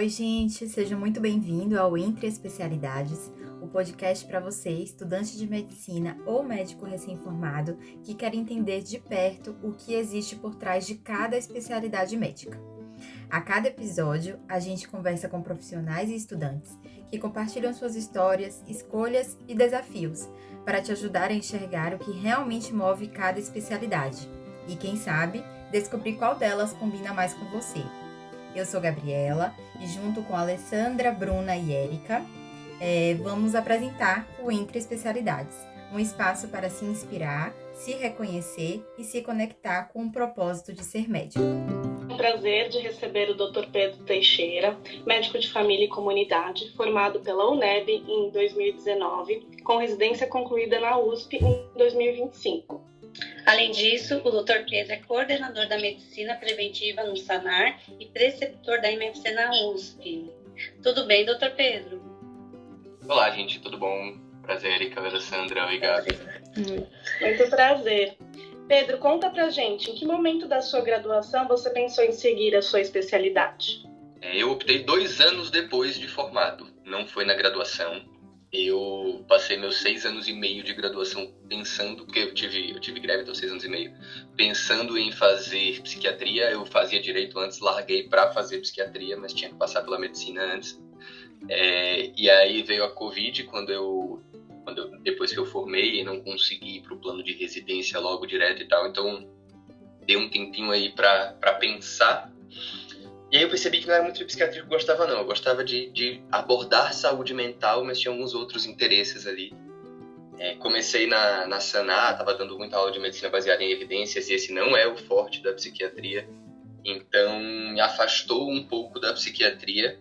Oi, gente, seja muito bem-vindo ao Entre Especialidades, o podcast para você, estudante de medicina ou médico recém-formado, que quer entender de perto o que existe por trás de cada especialidade médica. A cada episódio, a gente conversa com profissionais e estudantes que compartilham suas histórias, escolhas e desafios para te ajudar a enxergar o que realmente move cada especialidade e, quem sabe, descobrir qual delas combina mais com você. Eu sou Gabriela e junto com a Alessandra, Bruna e Érica, vamos apresentar o Entre Especialidades, um espaço para se inspirar, se reconhecer e se conectar com o propósito de ser médico. É um prazer de receber o Dr. Pedro Teixeira, médico de família e comunidade, formado pela UNEB em 2019, com residência concluída na USP em 2025. Além disso, o Dr. Pedro é coordenador da medicina preventiva no SANAR e preceptor da MFC na USP. Tudo bem, Dr. Pedro? Olá, gente, tudo bom? Prazer, Erika, Alessandra, oi, Gabi. Muito prazer. Pedro, conta pra gente, em que momento da sua graduação você pensou em seguir a sua especialidade? Eu optei 2 anos depois de formado, não foi na graduação. Eu passei meus 6 anos e meio de graduação pensando, porque eu tive greve, então 6 anos e meio, pensando em fazer psiquiatria. Eu fazia direito antes, larguei para fazer psiquiatria, mas tinha que passar pela medicina antes. E aí veio a Covid, depois que eu formei e não consegui ir para o plano de residência logo direto e tal, então dei um tempinho aí para pensar. E aí eu percebi que não era muito de psiquiatria que eu gostava, não. Eu gostava de abordar saúde mental, mas tinha alguns outros interesses ali. Comecei na SANAR, estava dando muita aula de medicina baseada em evidências, e esse não é o forte da psiquiatria. Então, me afastou um pouco da psiquiatria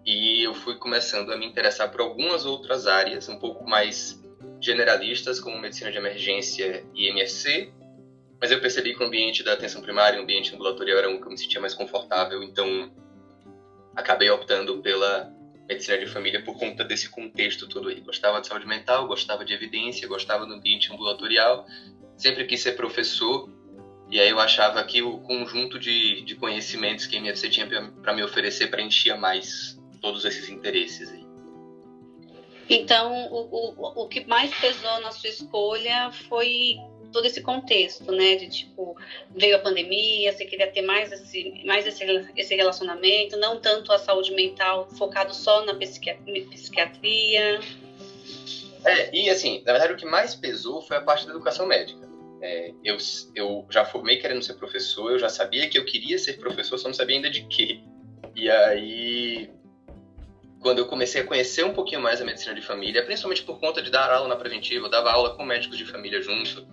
e eu fui começando a me interessar por algumas outras áreas, um pouco mais generalistas, como medicina de emergência e MFC. Mas eu percebi que o ambiente da atenção primária, o ambiente ambulatorial era um que eu me sentia mais confortável, então acabei optando pela medicina de família por conta desse contexto todo aí. Gostava de saúde mental, gostava de evidência, gostava do ambiente ambulatorial, sempre quis ser professor, e aí eu achava que o conjunto de conhecimentos que a MFC tinha para me oferecer preenchia mais todos esses interesses aí. Então, o que mais pesou na sua escolha foi todo esse contexto, né, de tipo, veio a pandemia, você queria ter mais esse relacionamento, não tanto a saúde mental focado só na psiquiatria. E assim, na verdade o que mais pesou foi a parte da educação médica. Eu já formei querendo ser professor, eu já sabia que eu queria ser professor, só não sabia ainda de quê. E aí, quando eu comecei a conhecer um pouquinho mais a medicina de família, principalmente por conta de dar aula na preventiva, eu dava aula com médicos de família junto.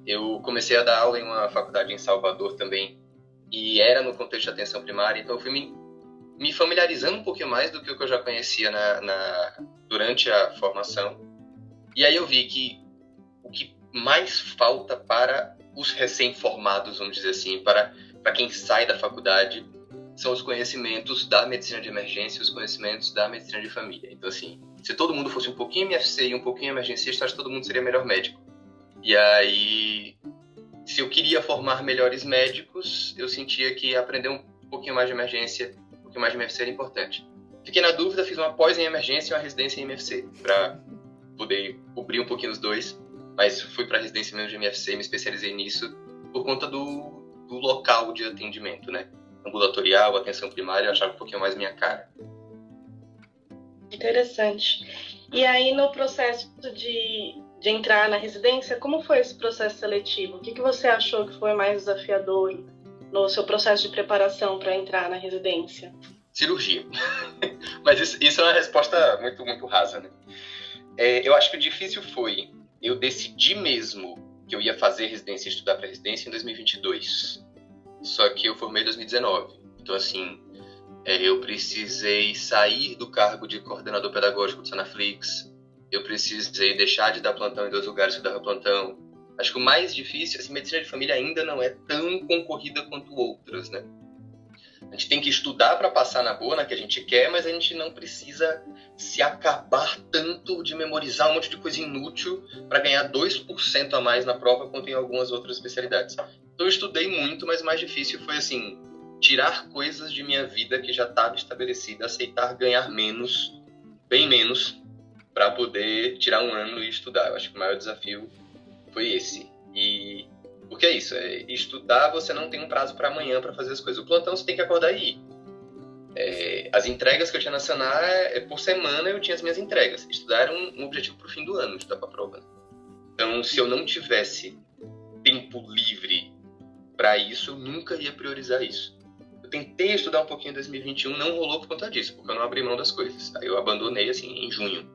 Eu comecei a dar aula em uma faculdade em Salvador também, e era no contexto de atenção primária, então eu fui me familiarizando um pouquinho mais do que o que eu já conhecia durante a formação. E aí eu vi que o que mais falta para os recém-formados, vamos dizer assim, para quem sai da faculdade, são os conhecimentos da medicina de emergência e os conhecimentos da medicina de família. Então, assim, se todo mundo fosse um pouquinho MFC e um pouquinho emergencista, acho que todo mundo seria melhor médico. E aí, se eu queria formar melhores médicos, eu sentia que aprender um pouquinho mais de emergência, um pouquinho mais de MFC era importante. Fiquei na dúvida, fiz uma pós em emergência e uma residência em MFC, para poder cobrir um pouquinho os dois. Mas fui para a residência mesmo de MFC e me especializei nisso por conta do local de atendimento, né? Ambulatorial, atenção primária, eu achava um pouquinho mais minha cara. Interessante. E aí, no processo de entrar na residência, como foi esse processo seletivo? O que você achou que foi mais desafiador no seu processo de preparação para entrar na residência? Cirurgia. Mas isso é uma resposta muito, muito rasa, né? Eu acho que o difícil foi, eu decidi mesmo que eu ia fazer residência e estudar para residência em 2022. Só que eu formei em 2019. Então, assim, eu precisei sair do cargo de coordenador pedagógico do Sanaflix. Eu precisei deixar de dar plantão em 2 lugares que eu dava plantão. Acho que o mais difícil, assim, medicina de família ainda não é tão concorrida quanto outras, né? A gente tem que estudar para passar na boa, na que a gente quer, mas a gente não precisa se acabar tanto de memorizar um monte de coisa inútil para ganhar 2% a mais na prova quanto em algumas outras especialidades. Então eu estudei muito, mas o mais difícil foi, assim, tirar coisas de minha vida que já estava estabelecida, aceitar ganhar menos, bem menos, para poder tirar um ano e estudar. Eu acho que o maior desafio foi esse. E porque é isso, estudar você não tem um prazo para amanhã para fazer as coisas. O plantão você tem que acordar e ir. As entregas que eu tinha na Sanar, por semana eu tinha as minhas entregas. Estudar era um objetivo para o fim do ano, estudar para a prova. Então, se eu não tivesse tempo livre para isso, eu nunca ia priorizar isso. Eu tentei estudar um pouquinho em 2021, não rolou por conta disso, porque eu não abri mão das coisas. Aí eu abandonei, assim, em junho.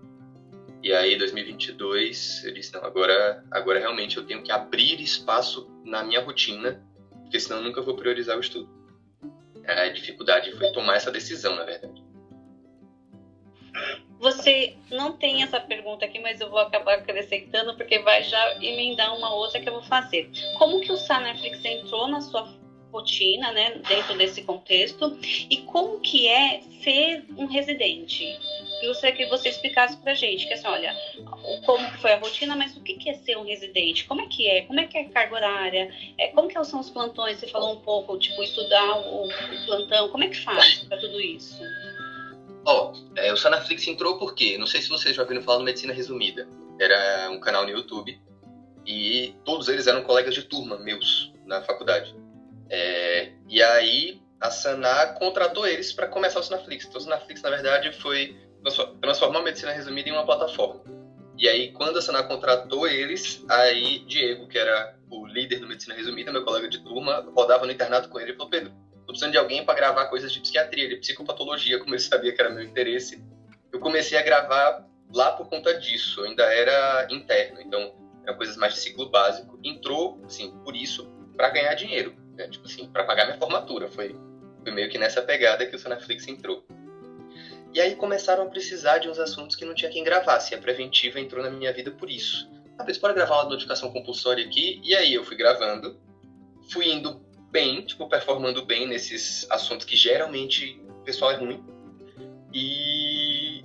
E aí, 2022, eu disse, não, agora realmente eu tenho que abrir espaço na minha rotina, porque senão eu nunca vou priorizar o estudo. A dificuldade foi tomar essa decisão, na verdade. Você não tem essa pergunta aqui, mas eu vou acabar acrescentando, porque vai já emendar uma outra que eu vou fazer. Como que o Sanaflix entrou na sua rotina, né, dentro desse contexto, e como que é ser um residente? Eu gostaria que você explicasse pra gente, que assim, olha, como que foi a rotina, mas o que é ser um residente? Como é que é? Como é que é a carga horária? Como que são os plantões? Você falou um pouco, tipo, estudar o plantão, como é que faz para tudo isso? O Sanaflix entrou porque, não sei se vocês já ouviram falar no Medicina Resumida, era um canal no YouTube, e todos eles eram colegas de turma meus na faculdade. E aí a Sanar contratou eles para começar o Sanaflix. Então o Sanaflix, na verdade, foi transformar a Medicina Resumida em uma plataforma. E aí, quando a Sanar contratou eles, aí Diego, que era o líder do Medicina Resumida, meu colega de turma, rodava no internato com ele e falou, Pedro, tô precisando de alguém para gravar coisas de psiquiatria, de psicopatologia, como ele sabia que era meu interesse. Eu comecei a gravar lá por conta disso, eu ainda era interno, então eram coisas mais de ciclo básico. Entrou, assim, por isso, para ganhar dinheiro, né? Tipo assim, para pagar minha formatura. Foi meio que nessa pegada que o Sanaflix entrou. E aí começaram a precisar de uns assuntos que não tinha quem gravasse. E a Preventiva entrou na minha vida por isso. Você pode gravar uma notificação compulsória aqui? E aí eu fui gravando, fui indo bem, tipo, performando bem nesses assuntos que geralmente o pessoal é ruim. E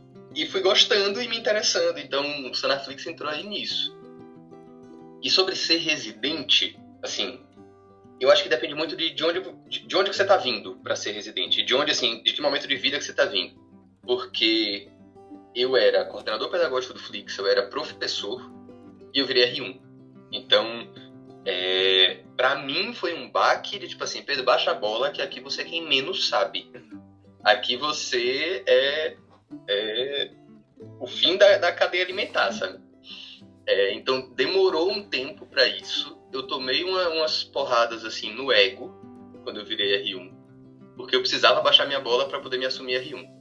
fui gostando e me interessando. Então o Sanaflix entrou aí nisso. E sobre ser residente, assim, eu acho que depende muito de onde que você está vindo para ser residente. De onde, assim, de que momento de vida que você está vindo. Porque eu era coordenador pedagógico do Flix, eu era professor e eu virei R1. Então, pra mim foi um baque de tipo assim, Pedro, baixa a bola que aqui você é quem menos sabe. Aqui você é o fim da cadeia alimentar, sabe? Então, demorou um tempo pra isso. Eu tomei umas porradas assim no ego quando eu virei R1, porque eu precisava baixar minha bola para poder me assumir R1.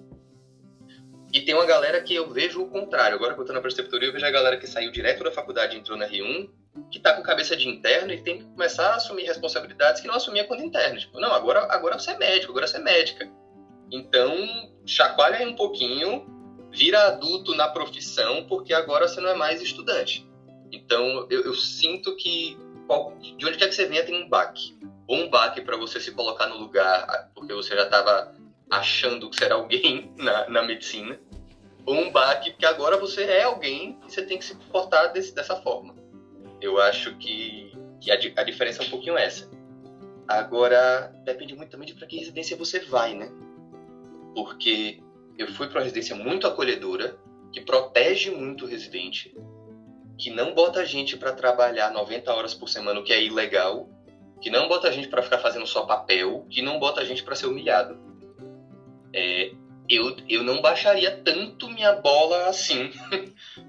E tem uma galera que eu vejo o contrário. Agora que eu tô na preceptoria, eu vejo a galera que saiu direto da faculdade e entrou na R1, que tá com cabeça de interno e tem que começar a assumir responsabilidades que não assumia quando interno. Tipo, não, agora você é médico, agora você é médica. Então, chacoalha aí um pouquinho, vira adulto na profissão, porque agora você não é mais estudante. Então, eu sinto que de onde quer que você venha tem um baque. Ou um baque para você se colocar no lugar, porque você já estava achando que você era alguém na medicina, ou um baque porque agora você é alguém e você tem que se comportar dessa forma. Eu acho que a diferença é um pouquinho essa. Agora, depende muito também de para que residência você vai, né? Porque eu fui para uma residência muito acolhedora, que protege muito o residente, que não bota a gente para trabalhar 90 horas por semana, o que é ilegal, que não bota a gente para ficar fazendo só papel, que não bota a gente para ser humilhado. Eu não baixaria tanto minha bola assim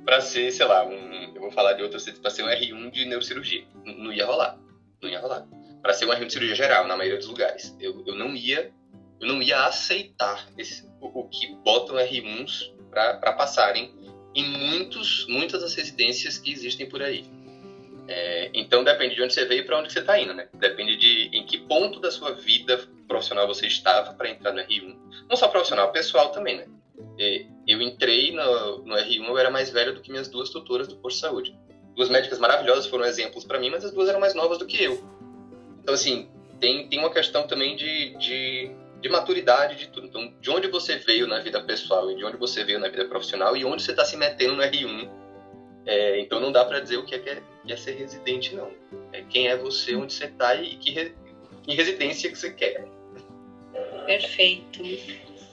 para ser, sei lá, eu vou falar de outro, para ser um R1 de neurocirurgia. Não ia rolar. Para ser um R1 de cirurgia geral, na maioria dos lugares. Eu não ia aceitar o que botam R1s para passarem em muitas das residências que existem por aí. Então depende de onde você veio e para onde você está indo, né? Depende de em que ponto da sua vida profissional você estava para entrar no R1. Não só profissional, pessoal também, né? Eu entrei no R1, eu era mais velho do que minhas duas tutoras do posto de saúde. Duas médicas maravilhosas foram exemplos para mim, mas as duas eram mais novas do que eu. Então, assim, tem uma questão também de maturidade de tudo. Então, de onde você veio na vida pessoal e de onde você veio na vida profissional e onde você está se metendo no R1. Então, não dá para dizer o que é ser residente, não. Quem é você, onde você está e que residência que você quer. Perfeito.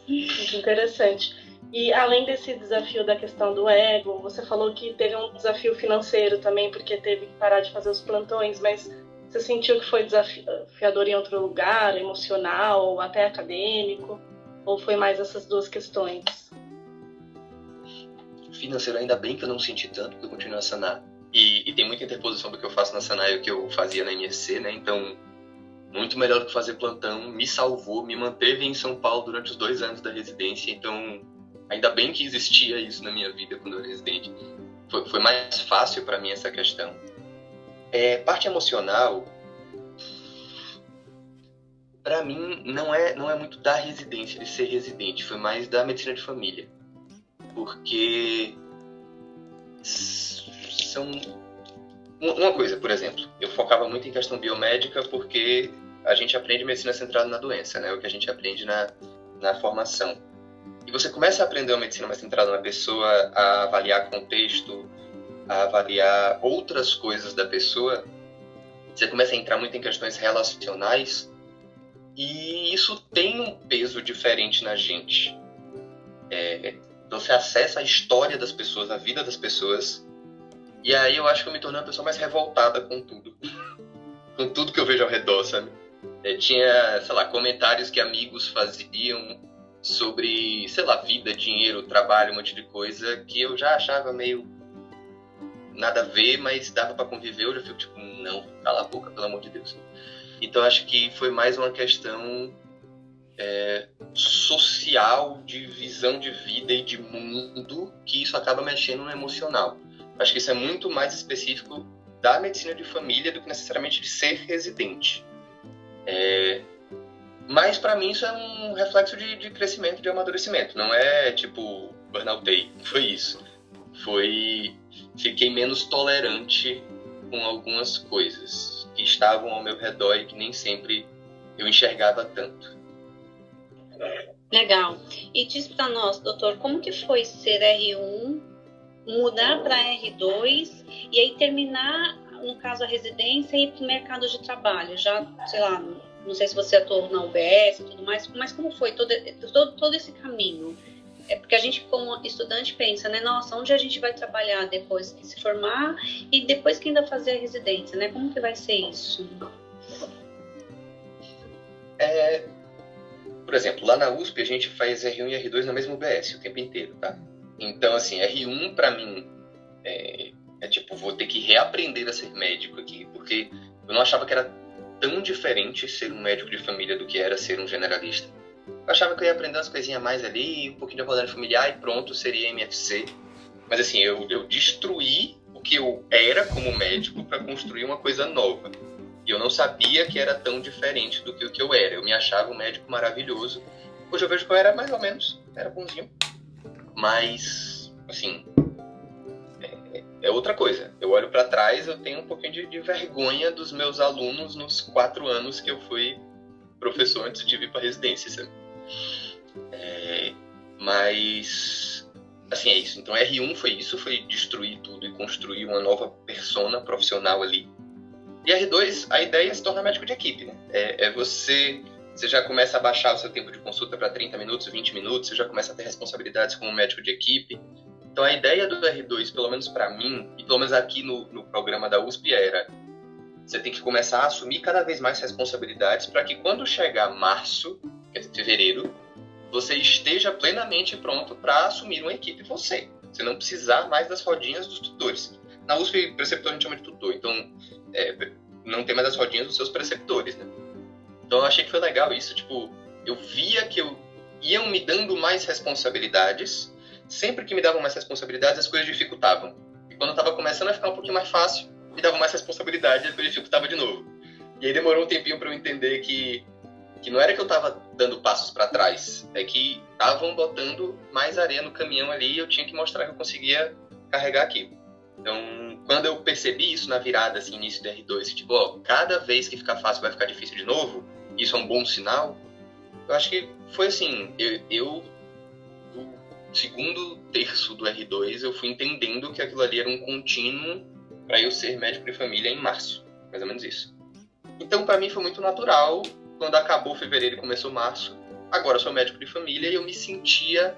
Muito interessante. E além desse desafio da questão do ego, você falou que teve um desafio financeiro também, porque teve que parar de fazer os plantões, mas você sentiu que foi desafiador em outro lugar, emocional ou até acadêmico? Ou foi mais essas duas questões? Financeiro, ainda bem que eu não senti tanto, porque eu continuo na Sanai. E tem muita interposição do que eu faço na Sanai e o que eu fazia na MSC, né? Então, muito melhor do que fazer plantão, me salvou, me manteve em São Paulo durante os 2 anos da residência. Então, ainda bem que existia isso na minha vida quando eu era residente. Foi mais fácil para mim essa questão. Parte emocional, para mim, não é muito da residência, de ser residente. Foi mais da medicina de família. Porque são... Uma coisa, por exemplo, eu focava muito em questão biomédica porque a gente aprende medicina centrada na doença, né? O que a gente aprende na formação. E você começa a aprender uma medicina mais centrada na pessoa, a avaliar contexto, a avaliar outras coisas da pessoa, você começa a entrar muito em questões relacionais e isso tem um peso diferente na gente. Então você acessa a história das pessoas, a vida das pessoas. E aí eu acho que eu me tornei uma pessoa mais revoltada com tudo. Com tudo que eu vejo ao redor, sabe? Tinha, sei lá, comentários que amigos faziam sobre, sei lá, vida, dinheiro, trabalho, um monte de coisa que eu já achava meio nada a ver, mas dava pra conviver. Eu já fico tipo, não, cala a boca, pelo amor de Deus. Então acho que foi mais uma questão social, de visão de vida e de mundo, que isso acaba mexendo no emocional. Acho que isso é muito mais específico da medicina de família do que necessariamente de ser residente. Mas para mim isso é um reflexo de crescimento, de amadurecimento. Não é tipo, burnoutei, foi isso. Fiquei menos tolerante com algumas coisas que estavam ao meu redor e que nem sempre eu enxergava tanto. Legal. E diz para nós, doutor, como que foi ser R1, mudar para R2 e aí terminar, no caso, a residência e ir para o mercado de trabalho? Já, sei lá, não sei se você atuou na UBS e tudo mais, mas como foi todo esse caminho? Porque a gente, como estudante, pensa, né? Nossa, onde a gente vai trabalhar depois que se formar e depois que ainda fazer a residência, né? Como que vai ser isso? Por exemplo, lá na USP a gente faz R1 e R2 na mesma UBS o tempo inteiro, tá? Então, assim, R1 pra mim tipo, vou ter que reaprender a ser médico aqui, porque eu não achava que era tão diferente ser um médico de família do que era ser um generalista. Eu achava que eu ia aprender umas coisinhas a mais ali, um pouquinho de abordagem familiar e pronto, seria MFC. Mas assim, eu destruí o que eu era como médico para construir uma coisa nova. E eu não sabia que era tão diferente do que o que eu era. Eu me achava um médico maravilhoso. Hoje eu vejo que eu era mais ou menos, era bonzinho. Mas, assim, é outra coisa. Eu olho para trás, eu tenho um pouquinho de vergonha dos meus alunos nos 4 anos que eu fui professor antes de vir para residência, sabe? Mas, assim, é isso. Então, R1 foi isso, foi destruir tudo e construir uma nova persona profissional ali. E R2, a ideia é se tornar médico de equipe, né? Você já começa a baixar o seu tempo de consulta para 30 minutos, 20 minutos, você já começa a ter responsabilidades como médico de equipe. Então, a ideia do R2, pelo menos para mim, e pelo menos aqui no programa da USP, era: você tem que começar a assumir cada vez mais responsabilidades para que quando chegar março, quer dizer, fevereiro, você esteja plenamente pronto para assumir uma equipe você não precisar mais das rodinhas dos tutores. Na USP, preceptor a gente chama de tutor, então não tem mais as rodinhas dos seus preceptores, né? Então eu achei que foi legal isso, tipo, eu via que iam me dando mais responsabilidades, sempre que me davam mais responsabilidades as coisas dificultavam. E quando eu estava começando a ficar um pouquinho mais fácil, me davam mais responsabilidade e depois dificultava de novo. E aí demorou um tempinho para eu entender que não era que eu estava dando passos para trás, é que estavam botando mais areia no caminhão ali e eu tinha que mostrar que eu conseguia carregar aquilo. Então, quando eu percebi isso na virada, assim, início do R2, tipo, cada vez que ficar fácil vai ficar difícil de novo, isso é um bom sinal, eu acho que foi assim, eu do segundo terço do R2, eu fui entendendo que aquilo ali era um contínuo para eu ser médico de família em março, mais ou menos isso. Então, para mim foi muito natural, quando acabou fevereiro e começou março, agora eu sou médico de família e eu me sentia,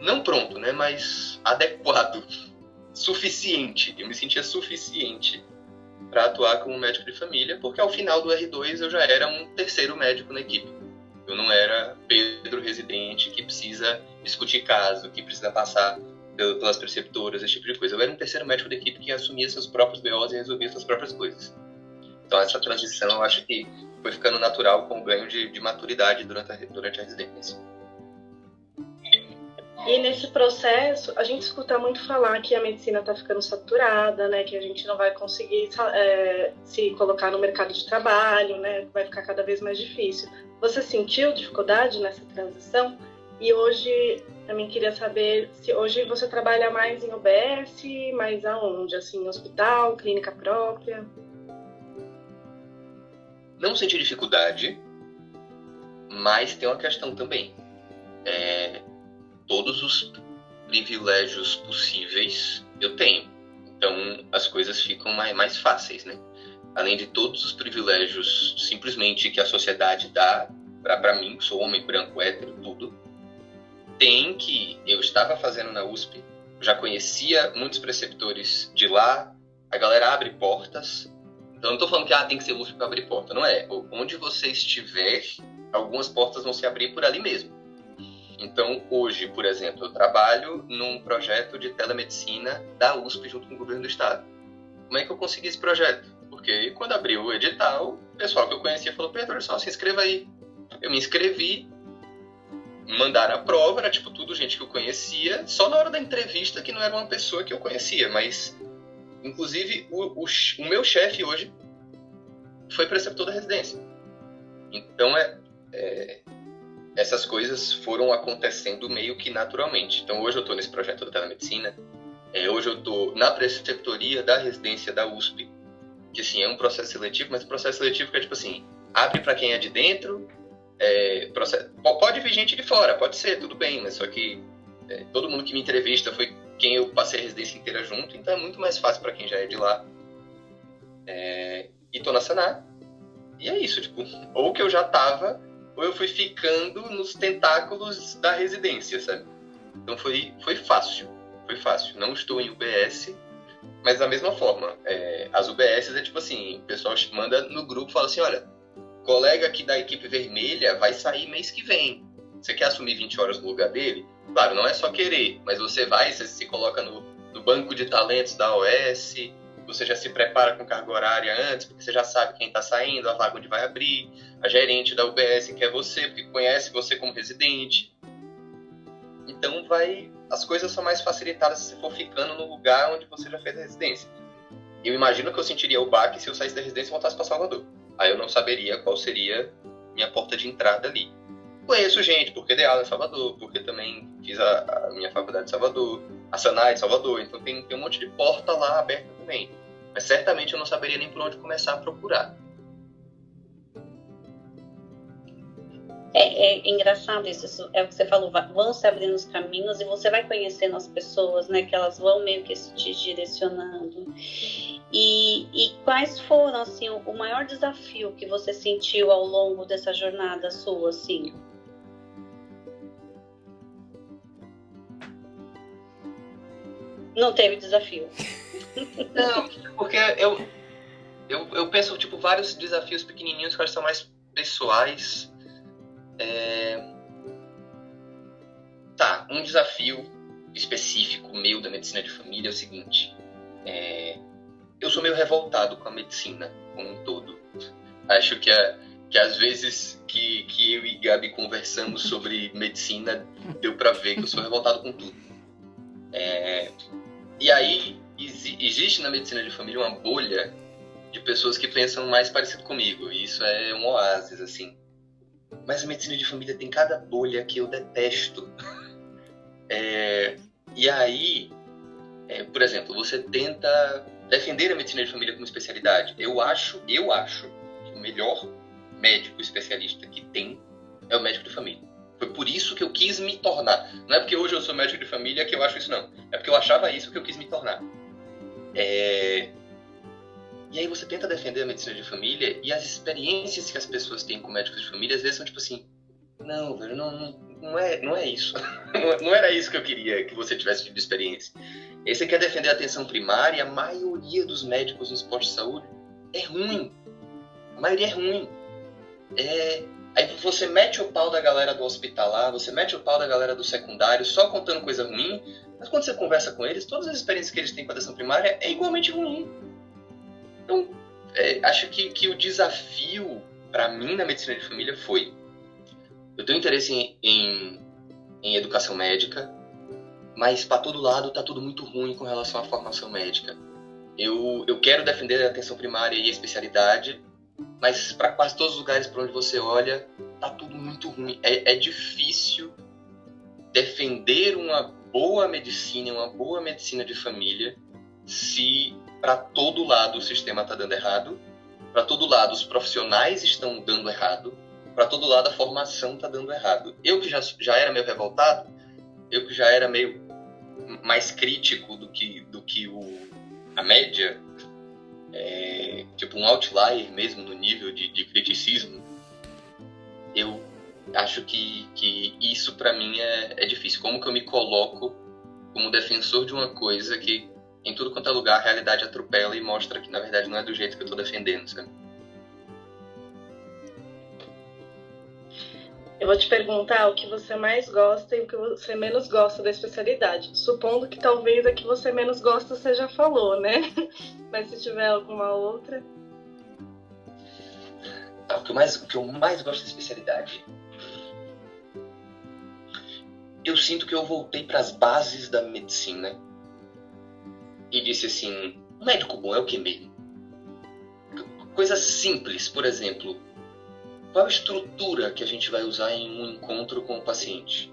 não pronto, né, mas adequado, suficiente. Eu me sentia suficiente para atuar como médico de família, porque ao final do R2 eu já era um terceiro médico na equipe. Eu não era Pedro residente que precisa discutir caso, que precisa passar pelas preceptoras, esse tipo de coisa. Eu era um terceiro médico da equipe que assumia seus próprios BOs e resolvia suas próprias coisas. Então essa transição eu acho que foi ficando natural com o ganho de maturidade durante a residência. E nesse processo, a gente escuta muito falar que a medicina está ficando saturada, né? Que a gente não vai conseguir se colocar no mercado de trabalho, né? Vai ficar cada vez mais difícil. Você sentiu dificuldade nessa transição? E hoje, também queria saber se hoje você trabalha mais em UBS, mais aonde? Assim, hospital, clínica própria? Não senti dificuldade, mas tem uma questão também. Todos os privilégios possíveis eu tenho. Então, as coisas ficam mais fáceis, né? Além de todos os privilégios simplesmente que a sociedade dá para mim, que sou homem, branco, hétero, tudo, tem que eu estava fazendo na USP, já conhecia muitos preceptores de lá, a galera abre portas. Então, não estou falando que tem que ser USP para abrir porta, não é. Onde você estiver, algumas portas vão se abrir por ali mesmo. Então, hoje, por exemplo, eu trabalho num projeto de telemedicina da USP junto com o governo do estado. Como é que eu consegui esse projeto? Porque quando abriu o edital, o pessoal que eu conhecia falou: Pedro, olha só, se inscreva aí. Eu me inscrevi, mandaram a prova, era tipo tudo gente que eu conhecia, só na hora da entrevista que não era uma pessoa que eu conhecia, mas inclusive o meu chefe hoje foi preceptor da residência. Então, essas coisas foram acontecendo meio que naturalmente. Então, hoje eu estou nesse projeto da telemedicina. Hoje eu estou na preceptoria da residência da USP, que, assim, é um processo seletivo, mas o processo seletivo que é, tipo assim, abre para quem é de dentro, pode vir gente de fora, pode ser, tudo bem, mas só que todo mundo que me entrevista foi quem eu passei a residência inteira junto, então é muito mais fácil para quem já é de lá. E estou na Sanar. E é isso, tipo, ou que eu já estava, ou eu fui ficando nos tentáculos da residência, sabe? Então foi fácil. Não estou em UBS, mas da mesma forma, as UBSs é tipo assim, o pessoal manda no grupo e fala assim: olha, colega aqui da equipe vermelha vai sair mês que vem. Você quer assumir 20 horas no lugar dele? Claro, não é só querer, mas você se coloca no banco de talentos da OS, você já se prepara com carga horária antes, porque você já sabe quem está saindo, a vaga onde vai abrir, a gerente da UBS quer você, porque conhece você como residente. Então as coisas são mais facilitadas se você for ficando no lugar onde você já fez a residência. Eu imagino que eu sentiria o baque se eu saísse da residência e voltasse para Salvador. Aí eu não saberia qual seria minha porta de entrada ali. Conheço gente, porque dei aula em Salvador, porque também fiz a minha faculdade em Salvador, a Sanai em Salvador, então tem um monte de porta lá aberta também. Mas certamente eu não saberia nem por onde começar a procurar. É engraçado isso, é o que você falou, vão se abrindo os caminhos e você vai conhecendo as pessoas, né, que elas vão meio que te direcionando. E quais foram, assim, o maior desafio que você sentiu ao longo dessa jornada sua, assim? Não teve desafio? Não, porque eu penso, tipo, vários desafios pequenininhos que eu acho que são mais pessoais. Um desafio específico meu da medicina de família é o seguinte: eu sou meio revoltado com a medicina como um todo. Acho que às vezes que eu e Gabi conversamos sobre medicina, deu pra ver que eu sou revoltado com tudo. E aí existe na medicina de família uma bolha de pessoas que pensam mais parecido comigo, e isso é um oásis, assim. Mas a medicina de família tem cada bolha que eu detesto. E aí, por exemplo, você tenta defender a medicina de família como especialidade. Eu acho que o melhor médico especialista que tem é o médico de família. Foi por isso que eu quis me tornar. Não é porque hoje eu sou médico de família que eu acho isso, não. É porque eu achava isso que eu quis me tornar. E aí você tenta defender a medicina de família e as experiências que as pessoas têm com médicos de família às vezes são tipo assim: Não, velho, não é isso. Não era isso que eu queria que você tivesse tido experiência. E você quer defender a atenção primária, a maioria dos médicos nos postos de saúde é ruim. A maioria é ruim. Aí você mete o pau da galera do hospitalar, você mete o pau da galera do secundário, só contando coisa ruim, mas quando você conversa com eles, todas as experiências que eles têm com a atenção primária é igualmente ruim. Então, acho que o desafio, para mim, na medicina de família foi: eu tenho interesse em educação médica, mas para todo lado tá tudo muito ruim com relação à formação médica. Eu quero defender a atenção primária e a especialidade, mas para quase todos os lugares para onde você olha, tá tudo muito ruim. É difícil defender uma boa medicina de família, se para todo lado o sistema está dando errado, para todo lado os profissionais estão dando errado, para todo lado a formação está dando errado. Eu que já era meio revoltado, eu que já era meio mais crítico do que a média, tipo um outlier mesmo no nível de criticismo, eu acho que isso para mim é difícil. Como que eu me coloco como defensor de uma coisa que em tudo quanto é lugar a realidade atropela e mostra que na verdade não é do jeito que eu tô defendendo, sabe? Eu vou te perguntar o que você mais gosta e o que você menos gosta da especialidade. Supondo que talvez a que você menos gosta você já falou, né? Mas se tiver alguma outra... O que eu mais gosto da especialidade... Eu sinto que eu voltei para as bases da medicina e disse assim: um médico bom é o que mesmo? Coisas simples, por exemplo... Qual a estrutura que a gente vai usar em um encontro com o paciente?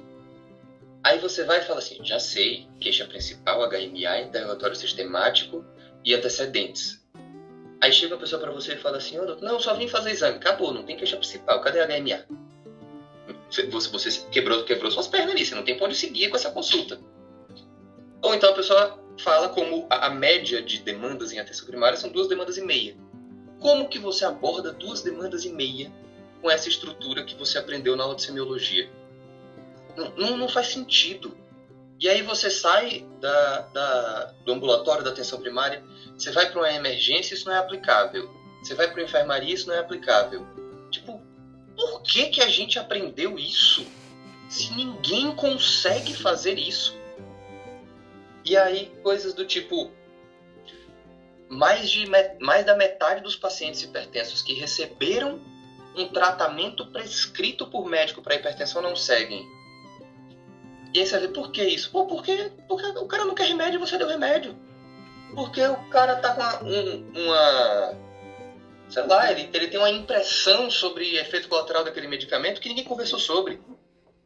Aí você vai e fala assim: já sei, queixa principal, HMA, interrogatório sistemático e antecedentes. Aí chega uma pessoa para você e fala assim: oh, doutor, não, só vim fazer exame, acabou, não tem queixa principal, cadê a HMA? Você quebrou suas pernas ali, você não tem pra onde seguir com essa consulta. Ou então a pessoa fala como a média de demandas em atenção primária são 2,5 demandas. Como que você aborda 2,5 demandas com essa estrutura que você aprendeu na aula de semiologia? Não faz sentido. E aí você sai do ambulatório da atenção primária, você vai para uma emergência, isso não é aplicável. Você vai para uma enfermaria, isso não é aplicável. Tipo, por que a gente aprendeu isso se ninguém consegue fazer isso? E aí coisas do tipo... Mais da metade dos pacientes hipertensos que receberam um tratamento prescrito por médico para hipertensão não seguem. E aí você vê, por que isso? Pô, porque o cara não quer remédio e você deu remédio. Porque o cara tá com sei lá, ele tem uma impressão sobre efeito colateral daquele medicamento que ninguém conversou sobre.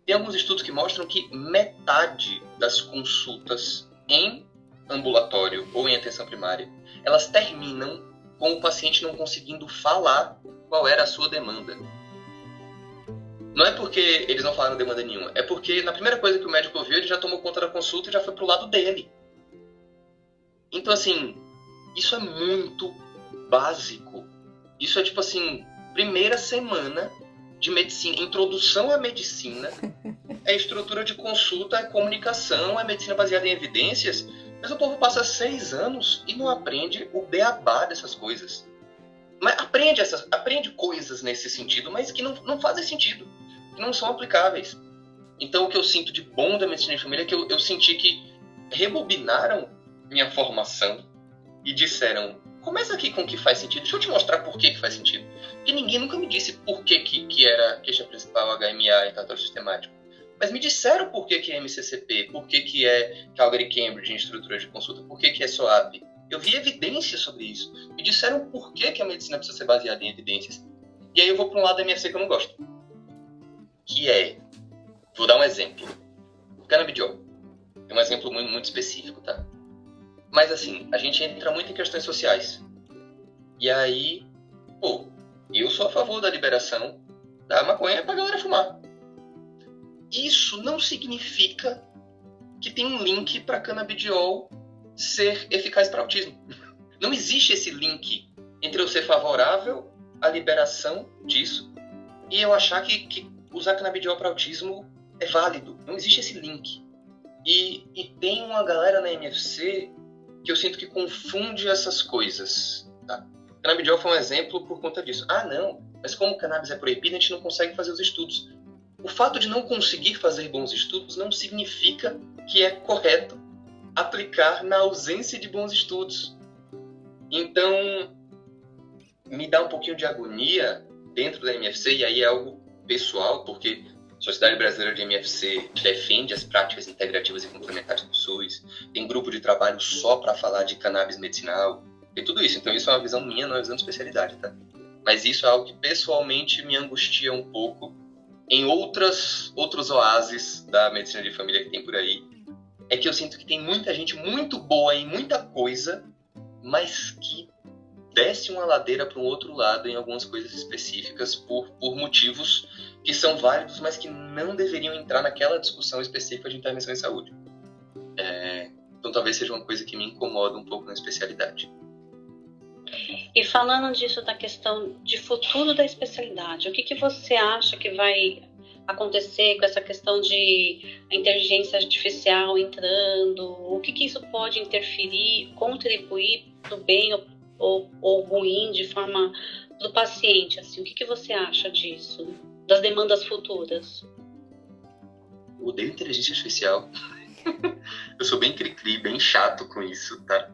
Tem alguns estudos que mostram que metade das consultas em ambulatório ou em atenção primária, elas terminam com o paciente não conseguindo falar qual era a sua demanda. Não é porque eles não falaram demanda nenhuma, é porque na primeira coisa que o médico ouviu, ele já tomou conta da consulta e já foi pro lado dele. Então, assim, isso é muito básico. Isso é tipo assim, primeira semana de medicina, introdução à medicina, é estrutura de consulta, é comunicação, é medicina baseada em evidências, mas o povo passa 6 anos e não aprende o beabá dessas coisas. Mas aprende coisas nesse sentido, mas que não fazem sentido, que não são aplicáveis. Então o que eu sinto de bom da medicina de família é que eu senti que rebobinaram minha formação e disseram: começa aqui com o que faz sentido, deixa eu te mostrar por que faz sentido. Porque ninguém nunca me disse por que era queixa principal, HMA e interrogatório sistemático. Mas me disseram por que é MCCP, por que é Calgary Cambridge em estrutura de consulta, por que é SOAP. Eu vi evidências sobre isso. Me disseram por que a medicina precisa ser baseada em evidências. E aí eu vou para um lado da MSC que eu não gosto. Que é... Vou dar um exemplo. Canabidiol. É um exemplo muito, muito específico, tá? Mas assim, a gente entra muito em questões sociais. E aí, eu sou a favor da liberação da maconha pra galera fumar. Isso não significa que tem um link para canabidiol ser eficaz para autismo. Não existe esse link entre eu ser favorável à liberação disso e eu achar que usar canabidiol para autismo é válido. Não existe esse link. E tem uma galera na MFC que eu sinto que confunde essas coisas. Tá? Canabidiol foi um exemplo por conta disso. Ah, não, mas como o cannabis é proibido, a gente não consegue fazer os estudos. O fato de não conseguir fazer bons estudos não significa que é correto aplicar na ausência de bons estudos. Então, me dá um pouquinho de agonia dentro da MFC, e aí é algo pessoal, porque a Sociedade Brasileira de MFC defende as práticas integrativas e complementares do SUS, tem grupo de trabalho só para falar de cannabis medicinal, e tudo isso. Então isso é uma visão minha, não é uma visão de especialidade, tá? Mas isso é algo que pessoalmente me angustia um pouco em outros oásis da medicina de família que tem por aí. É que eu sinto que tem muita gente muito boa em muita coisa, mas que desce uma ladeira para um outro lado em algumas coisas específicas por motivos que são válidos, mas que não deveriam entrar naquela discussão específica de intervenção em saúde. Então talvez seja uma coisa que me incomoda um pouco na especialidade. E falando disso, da questão de futuro da especialidade, o que você acha que vai acontecer com essa questão de inteligência artificial entrando? O que isso pode interferir, contribuir para o bem ou ruim de forma do paciente? Assim, o que você acha disso, das demandas futuras? Eu odeio inteligência artificial. Eu sou bem cri-cri, bem chato com isso, tá?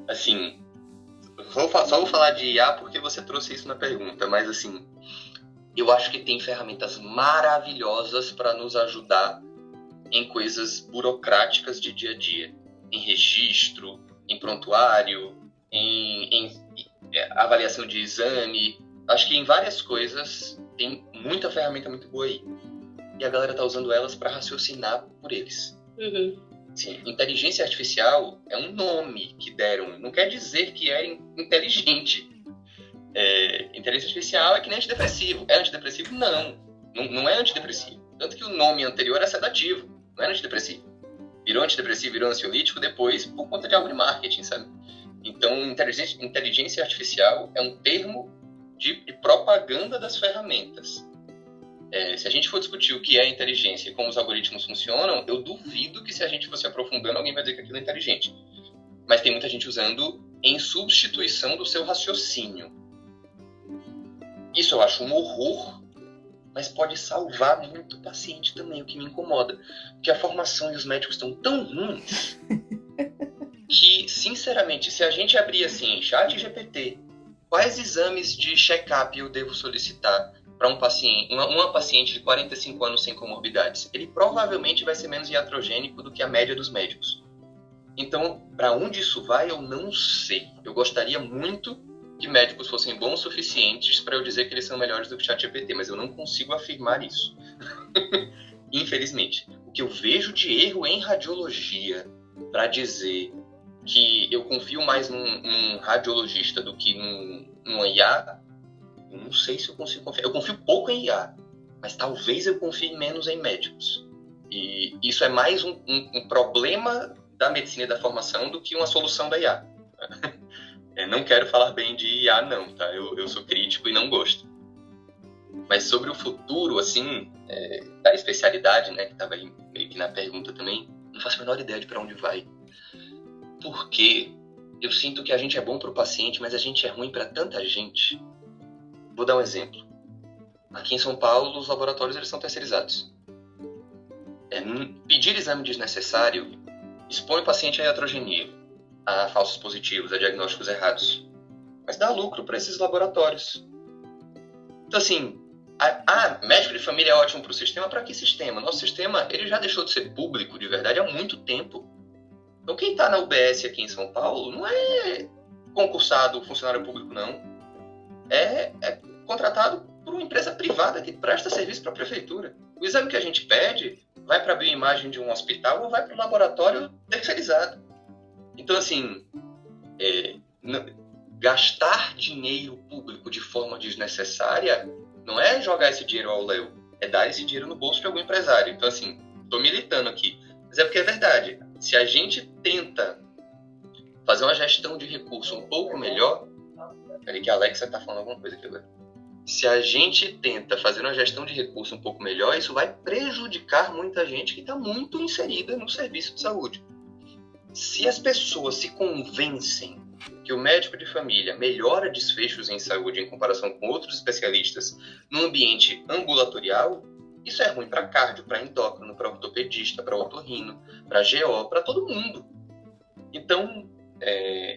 Assim, só vou falar de IA porque você trouxe isso na pergunta, mas assim, eu acho que tem ferramentas maravilhosas para nos ajudar em coisas burocráticas de dia a dia, em registro, em prontuário, em avaliação de exame. Acho que em várias coisas tem muita ferramenta muito boa aí. E a galera tá usando elas para raciocinar por eles. Uhum. Sim, inteligência artificial é um nome que deram, não quer dizer que é inteligente. Inteligência artificial é que nem antidepressivo. É antidepressivo? Não é antidepressivo. Tanto que o nome anterior é sedativo, não era antidepressivo. Virou antidepressivo, virou ansiolítico depois por conta de algo de marketing, sabe? Então, inteligência artificial é um termo de propaganda das ferramentas. Se a gente for discutir o que é inteligência e como os algoritmos funcionam, eu duvido que se a gente fosse aprofundando, alguém vai dizer que aquilo é inteligente. Mas tem muita gente usando em substituição do seu raciocínio. Isso eu acho um horror, mas pode salvar muito o paciente também, o que me incomoda. Porque a formação e os médicos estão tão ruins que, sinceramente, se a gente abrir assim, ChatGPT, quais exames de check-up eu devo solicitar para um paciente, uma paciente de 45 anos sem comorbidades? Ele provavelmente vai ser menos iatrogênico do que a média dos médicos. Então, para onde isso vai, eu não sei. Eu gostaria muito que médicos fossem bons o suficientes para eu dizer que eles são melhores do que o ChatGPT, mas eu não consigo afirmar isso. Infelizmente. O que eu vejo de erro em radiologia para dizer que eu confio mais num radiologista do que num IA, eu não sei se eu consigo confiar. Eu confio pouco em IA, mas talvez eu confie menos em médicos. E isso é mais um problema da medicina e da formação do que uma solução da IA. Não quero falar bem de IA, não, tá? Eu sou crítico e não gosto. Mas sobre o futuro, assim, da especialidade, né, que estava aí meio que na pergunta também, não faço a menor ideia de para onde vai. Porque eu sinto que a gente é bom para o paciente, mas a gente é ruim para tanta gente. Vou dar um exemplo. Aqui em São Paulo, os laboratórios eles são terceirizados. Pedir exame desnecessário expõe o paciente à iatrogenia, a falsos positivos, a diagnósticos errados. Mas dá lucro para esses laboratórios. Então, assim, médico de família é ótimo para o sistema. Para que sistema? Nosso sistema ele já deixou de ser público de verdade há muito tempo. Então, quem está na UBS aqui em São Paulo não é concursado funcionário público, não. É contratado por uma empresa privada que presta serviço para a prefeitura. O exame que a gente pede vai para a bioimagem de um hospital ou vai para o laboratório terceirizado. Então, assim, gastar dinheiro público de forma desnecessária não é jogar esse dinheiro ao léu, é dar esse dinheiro no bolso de algum empresário. Então, assim, estou militando aqui. Mas é porque é verdade. Se a gente tenta fazer uma gestão de recurso um pouco melhor... Peraí que a Alexa está falando alguma coisa aqui agora. se a gente tenta fazer uma gestão de recurso um pouco melhor, isso vai prejudicar muita gente que está muito inserida no serviço de saúde. Se as pessoas se convencem que o médico de família melhora desfechos em saúde em comparação com outros especialistas no ambiente ambulatorial, isso é ruim para cardio, para endócrino, para ortopedista, para otorrino, para GO, para todo mundo. Então,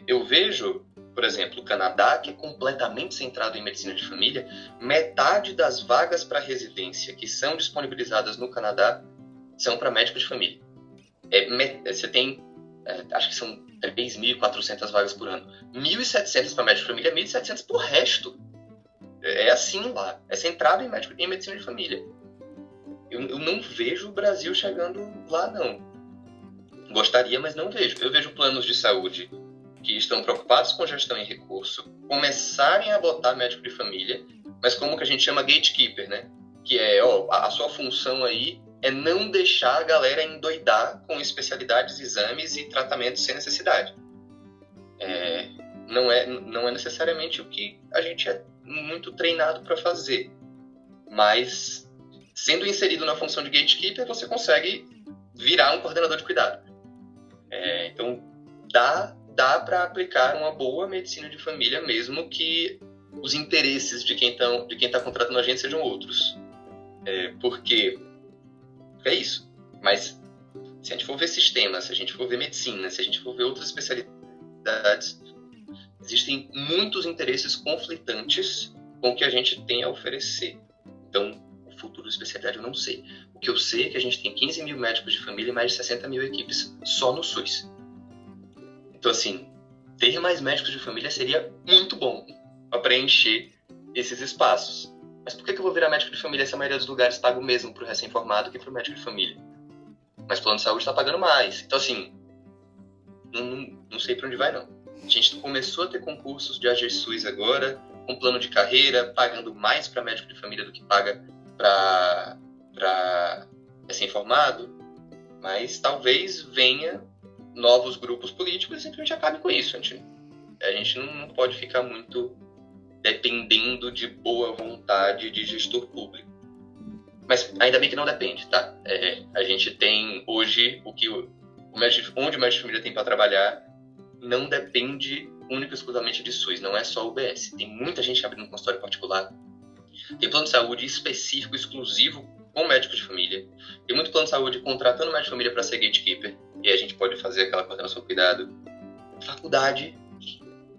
eu vejo, por exemplo, o Canadá, que é completamente centrado em medicina de família, metade das vagas para residência que são disponibilizadas no Canadá são para médico de família. Você tem, acho que são 3.400 vagas por ano. 1.700 para médico de família, 1.700 para o resto. É assim lá. É centrado em medicina de família. Eu não vejo o Brasil chegando lá, não. Gostaria, mas não vejo. Eu vejo planos de saúde que estão preocupados com gestão em recurso começarem a botar médico de família, mas como que a gente chama gatekeeper, né? Que é, a sua função aí é não deixar a galera endoidar com especialidades, exames e tratamentos sem necessidade. Não é necessariamente o que a gente é muito treinado para fazer, mas sendo inserido na função de gatekeeper, você consegue virar um coordenador de cuidado. Então, dá para aplicar uma boa medicina de família, mesmo que os interesses de quem está contratando a gente sejam outros. Porque é isso. Mas se a gente for ver sistemas, se a gente for ver medicina, se a gente for ver outras especialidades, existem muitos interesses conflitantes com o que a gente tem a oferecer. Então, o futuro da especialidade eu não sei. O que eu sei é que a gente tem 15 mil médicos de família e mais de 60 mil equipes só no SUS. Então, assim, ter mais médicos de família seria muito bom para preencher esses espaços. Mas por que eu vou virar médico de família se a maioria dos lugares paga o mesmo para o recém-formado que para o médico de família? Mas o plano de saúde está pagando mais. Então, assim, não sei para onde vai, não. A gente começou a ter concursos de AGSUS agora, com plano de carreira, pagando mais para médico de família do que paga para recém-formado. Mas talvez venha novos grupos políticos e simplesmente acabe com isso. A gente não pode ficar muito dependendo de boa vontade de gestor público. Mas ainda bem que não depende, tá? A gente tem hoje onde o médico de família tem para trabalhar não depende única e exclusivamente de SUS, não é só UBS. Tem muita gente abrindo um consultório particular. Tem plano de saúde específico, exclusivo com médico de família. Tem muito plano de saúde contratando médico de família para ser gatekeeper. E aí a gente pode fazer aquela coordenação de cuidado. Faculdade,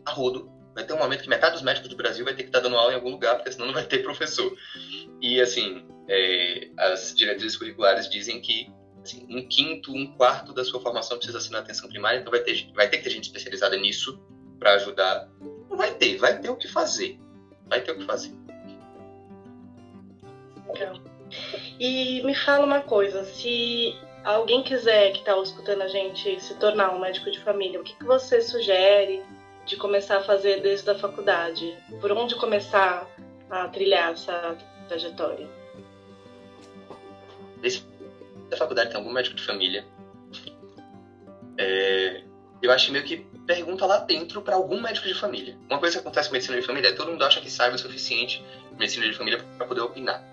a rodo. Vai ter um momento que metade dos médicos do Brasil vai ter que estar dando aula em algum lugar, porque senão não vai ter professor. E, assim, as diretrizes curriculares dizem que assim, 1/5, 1/4 da sua formação precisa ser na atenção primária, então vai ter que ter gente especializada nisso para ajudar. Não vai ter o que fazer. Vai ter o que fazer. Legal. E me fala uma coisa, se alguém quiser, que está escutando a gente, se tornar um médico de família, o que você sugere de começar a fazer desde a faculdade? Por onde começar a trilhar essa trajetória? Desde a faculdade tem algum médico de família. Eu acho meio que pergunta lá dentro para algum médico de família. Uma coisa que acontece com medicina de família é que todo mundo acha que sabe o suficiente de medicina de família para poder opinar.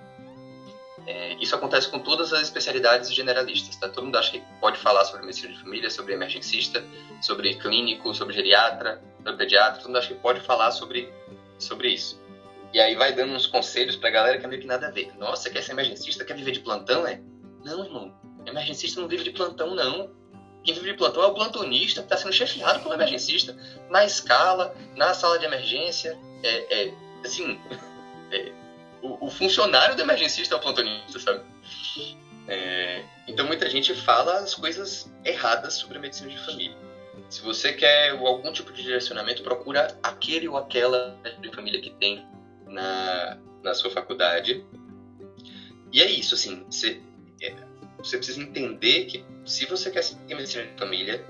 Isso acontece com todas as especialidades generalistas, tá? Todo mundo acha que pode falar sobre medicina de família, sobre emergencista, sobre clínico, sobre geriatra, sobre pediatra, todo mundo acha que pode falar sobre isso. E aí vai dando uns conselhos pra galera que é meio que nada a ver. Nossa, quer ser emergencista, quer viver de plantão, Não, irmão, emergencista não vive de plantão, não. Quem vive de plantão é o plantonista que está sendo chefiado pelo emergencista, na escala, na sala de emergência, o funcionário do emergencista é o plantonista, sabe? Então muita gente fala as coisas erradas sobre a medicina de família. Se você quer algum tipo de direcionamento, procura aquele ou aquela de família que tem na sua faculdade. E é isso, assim, você precisa entender que se você quer seguir medicina de família,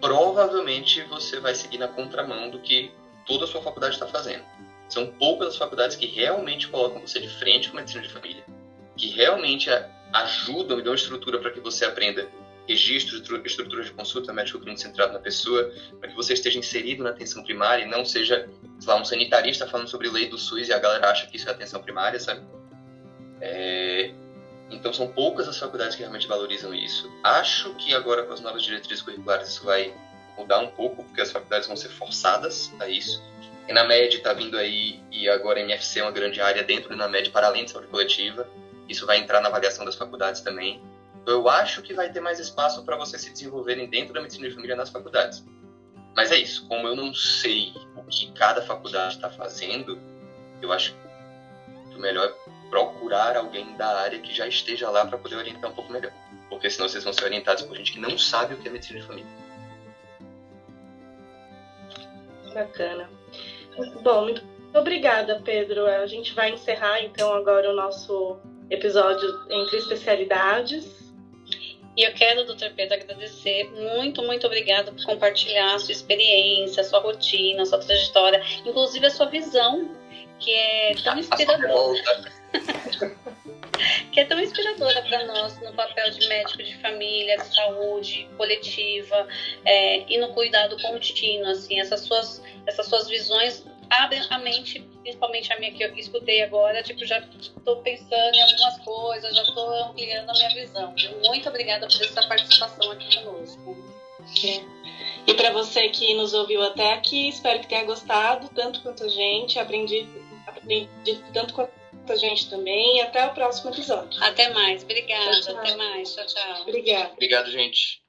provavelmente você vai seguir na contramão do que toda a sua faculdade está fazendo. São poucas as faculdades que realmente colocam você de frente com medicina de família, que realmente ajudam e dão estrutura para que você aprenda registros, estruturas de consulta médico-clínico centrado na pessoa, para que você esteja inserido na atenção primária e não seja, sei lá, um sanitarista falando sobre lei do SUS e a galera acha que isso é atenção primária, sabe? Então são poucas as faculdades que realmente valorizam isso. Acho que agora com as novas diretrizes curriculares isso vai mudar um pouco, porque as faculdades vão ser forçadas a isso. ENAMED está vindo aí, e agora a MFC é uma grande área dentro do ENAMED, para além de saúde coletiva. Isso vai entrar na avaliação das faculdades também. Então eu acho que vai ter mais espaço para vocês se desenvolverem dentro da medicina de família nas faculdades. Mas é isso, como eu não sei o que cada faculdade está fazendo, eu acho que o melhor é procurar alguém da área que já esteja lá para poder orientar um pouco melhor. Porque senão vocês vão ser orientados por gente que não sabe o que é medicina de família. Bacana. Bom, muito obrigada, Pedro. A gente vai encerrar, então, agora o nosso episódio entre especialidades. E eu quero, doutor Pedro, agradecer muito, muito obrigada por compartilhar a sua experiência, a sua rotina, a sua trajetória, inclusive a sua visão, que é tão inspiradora. Que é tão inspiradora para nós no papel de médico de família, de saúde coletiva e no cuidado contínuo, assim, essas suas visões abrem a mente, principalmente a minha que eu escutei agora, tipo, já estou pensando em algumas coisas, já estou ampliando a minha visão. Muito obrigada por essa participação aqui conosco. E para você que nos ouviu até aqui, espero que tenha gostado tanto quanto a gente, aprendi tanto quanto a gente também. E até o próximo episódio. Até mais, obrigada. Tchau, tchau. Até mais, tchau, tchau. Obrigada. Obrigado, gente.